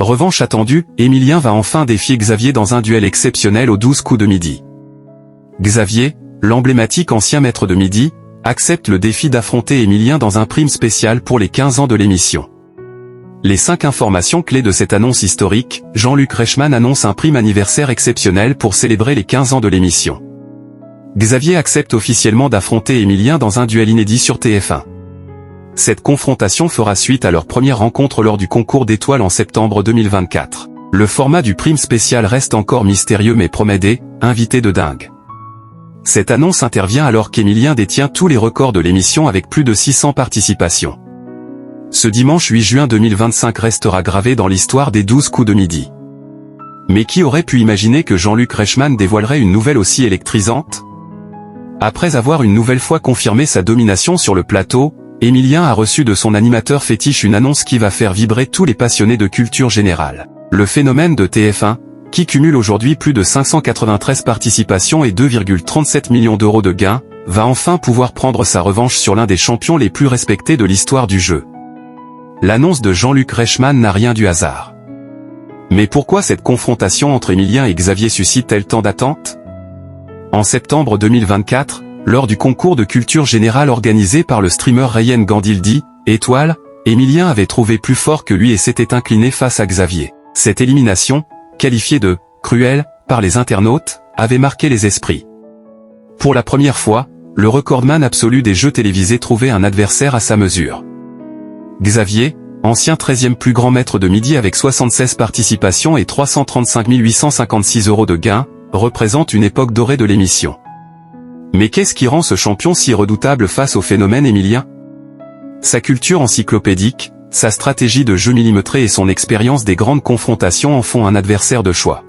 Revanche attendue, Emilien va enfin défier Xavier dans un duel exceptionnel aux 12 coups de midi. Xavier, l'emblématique ancien maître de midi, accepte le défi d'affronter Emilien dans un prime spécial pour les 15 ans de l'émission. Les 5 informations clés de cette annonce historique, Jean-Luc Reichmann annonce un prime anniversaire exceptionnel pour célébrer les 15 ans de l'émission. Xavier accepte officiellement d'affronter Emilien dans un duel inédit sur TF1. Cette confrontation fera suite à leur première rencontre lors du concours d'étoiles en septembre 2024. Le format du prime spécial reste encore mystérieux mais promet des invités de dingue. Cette annonce intervient alors qu'Emilien détient tous les records de l'émission avec plus de 600 participations. Ce dimanche 8 juin 2025 restera gravé dans l'histoire des 12 coups de midi. Mais qui aurait pu imaginer que Jean-Luc Reichmann dévoilerait une nouvelle aussi électrisante ? Après avoir une nouvelle fois confirmé sa domination sur le plateau, Emilien a reçu de son animateur fétiche une annonce qui va faire vibrer tous les passionnés de culture générale. Le phénomène de TF1, qui cumule aujourd'hui plus de 593 participations et 2,37 millions d'euros de gains, va enfin pouvoir prendre sa revanche sur l'un des champions les plus respectés de l'histoire du jeu. L'annonce de Jean-Luc Reichmann n'a rien du hasard. Mais pourquoi cette confrontation entre Emilien et Xavier suscite-t-elle tant d'attentes ? En septembre 2024, lors du concours de culture générale organisé par le streamer Ryan Gandildi, Étoile, Emilien avait trouvé plus fort que lui et s'était incliné face à Xavier. Cette élimination, qualifiée de « cruelle » par les internautes, avait marqué les esprits. Pour la première fois, le recordman absolu des jeux télévisés trouvait un adversaire à sa mesure. Xavier, ancien 13e plus grand maître de midi avec 76 participations et 335 856 euros de gains, représente une époque dorée de l'émission. Mais qu'est-ce qui rend ce champion si redoutable face au phénomène Emilien ? Sa culture encyclopédique, sa stratégie de jeu millimétré et son expérience des grandes confrontations en font un adversaire de choix.